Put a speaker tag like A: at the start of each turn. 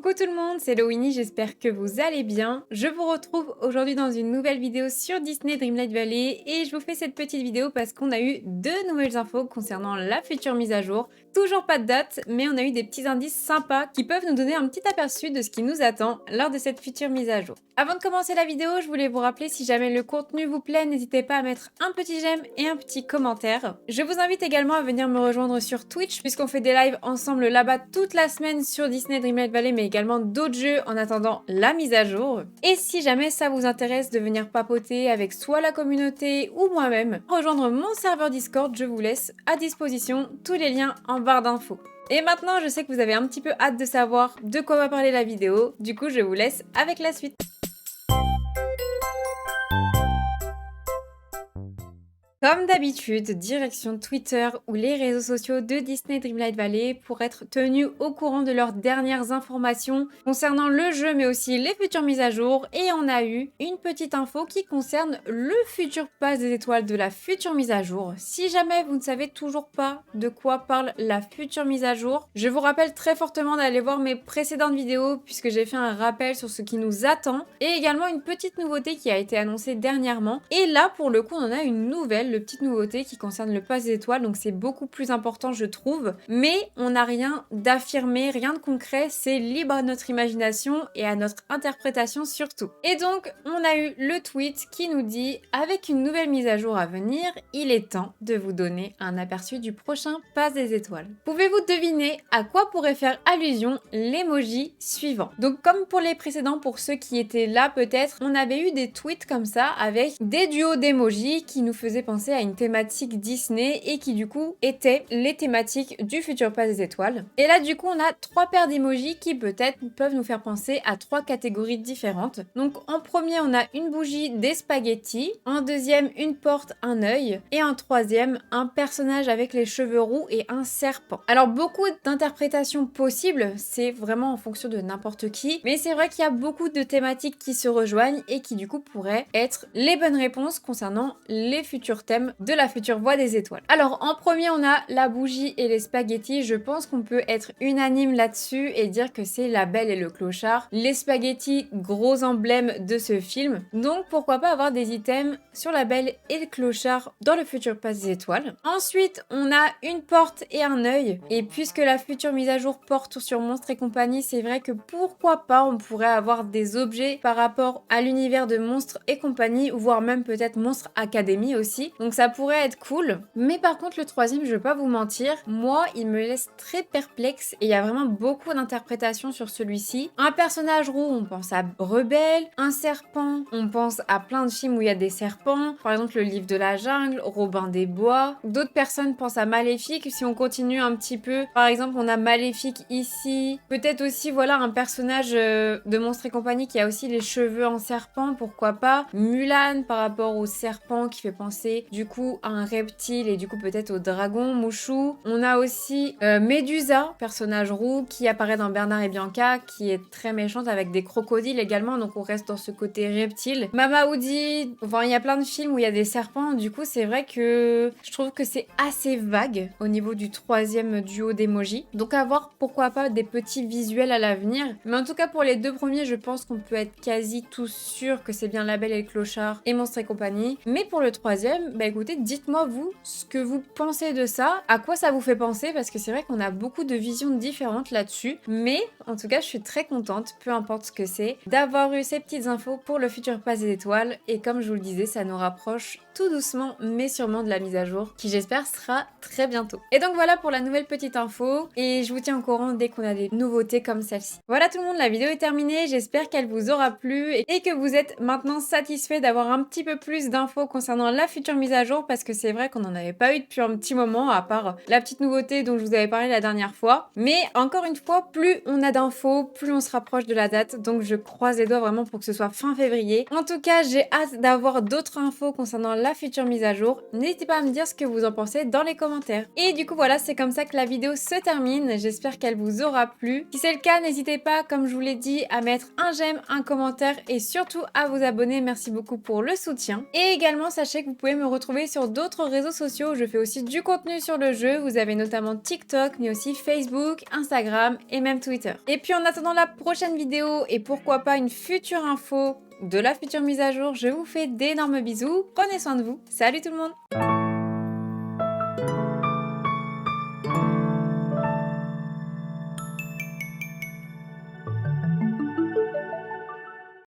A: Coucou tout le monde, c'est Loïnie, j'espère que vous allez bien. Je vous retrouve aujourd'hui dans une nouvelle vidéo sur Disney Dreamlight Valley et je vous fais cette petite vidéo parce qu'on a eu deux nouvelles infos concernant la future mise à jour. Toujours pas de date, mais on a eu des petits indices sympas qui peuvent nous donner un petit aperçu de ce qui nous attend lors de cette future mise à jour. Avant de commencer la vidéo, je voulais vous rappeler si jamais le contenu vous plaît, n'hésitez pas à mettre un petit j'aime et un petit commentaire. Je vous invite également à venir me rejoindre sur Twitch puisqu'on fait des lives ensemble là-bas toute la semaine sur Disney Dreamlight Valley mais également d'autres jeux en attendant la mise à jour. Et si jamais ça vous intéresse de venir papoter avec soit la communauté ou moi-même, rejoindre mon serveur Discord, je vous laisse à disposition tous les liens en barre d'infos. Et maintenant, je sais que vous avez un petit peu hâte de savoir de quoi va parler la vidéo, du coup je vous laisse avec la suite. Comme d'habitude, direction Twitter ou les réseaux sociaux de Disney Dreamlight Valley pour être tenu au courant de leurs dernières informations concernant le jeu mais aussi les futures mises à jour. Et on a eu une petite info qui concerne le futur pass des étoiles de la future mise à jour. Si jamais vous ne savez toujours pas de quoi parle la future mise à jour, je vous rappelle très fortement d'aller voir mes précédentes vidéos puisque j'ai fait un rappel sur ce qui nous attend et également une petite nouveauté qui a été annoncée dernièrement. Et là, pour le coup, on en a une nouvelle, petite nouveauté qui concerne le pass des étoiles, donc c'est beaucoup plus important je trouve, mais on n'a rien d'affirmé, rien de concret, c'est libre à notre imagination et à notre interprétation surtout. Et donc on a eu le tweet qui nous dit: avec une nouvelle mise à jour à venir, il est temps de vous donner un aperçu du prochain pass des étoiles. Pouvez-vous deviner à quoi pourrait faire allusion l'emoji suivant? Donc comme pour les précédents, pour ceux qui étaient là peut-être, on avait eu des tweets comme ça avec des duos d'emojis qui nous faisaient penser à une thématique Disney et qui du coup étaient les thématiques du futur pass des étoiles. Et là du coup on a trois paires d'emojis qui peut-être peuvent nous faire penser à trois catégories différentes. Donc en premier on a une bougie des spaghettis, en deuxième une porte, un œil et en troisième un personnage avec les cheveux roux et un serpent. Alors beaucoup d'interprétations possibles, c'est vraiment en fonction de n'importe qui, mais c'est vrai qu'il y a beaucoup de thématiques qui se rejoignent et qui du coup pourraient être les bonnes réponses concernant les futurs thèmes de la future voie des étoiles. Alors en premier on a la bougie et les spaghettis, je pense qu'on peut être unanime là-dessus et dire que c'est La Belle et le Clochard. Les spaghettis, gros emblème de ce film, donc pourquoi pas avoir des items sur La Belle et le Clochard dans le futur pass des étoiles. Ensuite on a une porte et un œil, et puisque la future mise à jour porte sur Monstres et compagnie, c'est vrai que pourquoi pas on pourrait avoir des objets par rapport à l'univers de Monstres et compagnie, voire même peut-être Monstres Academy aussi. Donc ça pourrait être cool. Mais par contre le troisième, je vais pas vous mentir, moi il me laisse très perplexe et il y a vraiment beaucoup d'interprétations sur celui-ci. Un personnage roux, on pense à Rebelle. Un serpent, on pense à plein de films où il y a des serpents. Par exemple le Livre de la Jungle, Robin des Bois. D'autres personnes pensent à Maléfique. Si on continue un petit peu, par exemple on a Maléfique ici. Peut-être aussi voilà un personnage de Monstres et compagnie qui a aussi les cheveux en serpent, pourquoi pas. Mulan par rapport au serpent qui fait penser du coup à un reptile et du coup peut-être au dragon, Mouchou. On a aussi Médusa, personnage roux qui apparaît dans Bernard et Bianca, qui est très méchante avec des crocodiles également, donc on reste dans ce côté reptile. Mama Woody, enfin il y a plein de films où il y a des serpents, du coup c'est vrai que je trouve que c'est assez vague au niveau du troisième duo d'emoji. Donc à voir pourquoi pas des petits visuels à l'avenir. Mais en tout cas pour les deux premiers, je pense qu'on peut être quasi tous sûrs que c'est bien La Belle et le Clochard et Monstres et compagnie. Mais pour le troisième, bah écoutez, dites-moi vous ce que vous pensez de ça, à quoi ça vous fait penser, parce que c'est vrai qu'on a beaucoup de visions différentes là-dessus, mais en tout cas je suis très contente, peu importe ce que c'est, d'avoir eu ces petites infos pour le futur pass des étoiles, et comme je vous le disais, ça nous rapproche tout doucement mais sûrement de la mise à jour, qui j'espère sera très bientôt. Et donc voilà pour la nouvelle petite info, et je vous tiens au courant dès qu'on a des nouveautés comme celle-ci. Voilà tout le monde, la vidéo est terminée, j'espère qu'elle vous aura plu, et que vous êtes maintenant satisfait d'avoir un petit peu plus d'infos concernant la future mise à jour, parce que c'est vrai qu'on n'en avait pas eu depuis un petit moment, à part la petite nouveauté dont je vous avais parlé la dernière fois. Mais encore une fois, plus on a d'infos, plus on se rapproche de la date, donc je croise les doigts vraiment pour que ce soit fin février. En tout cas, j'ai hâte d'avoir d'autres infos concernant la future mise à jour. N'hésitez pas à me dire ce que vous en pensez dans les commentaires. commentaire. Et du coup voilà, c'est comme ça que la vidéo se termine. J'espère qu'elle vous aura plu. Si c'est le cas, n'hésitez pas, comme je vous l'ai dit, à mettre un j'aime, un commentaire et surtout à vous abonner. Merci beaucoup pour le soutien. Et également, sachez que vous pouvez me retrouver sur d'autres réseaux sociaux. Je fais aussi du contenu sur le jeu. Vous avez notamment TikTok, mais aussi Facebook, Instagram et même Twitter. Et puis en attendant la prochaine vidéo et pourquoi pas une future info de la future mise à jour, je vous fais d'énormes bisous. Prenez soin de vous. Salut tout le monde!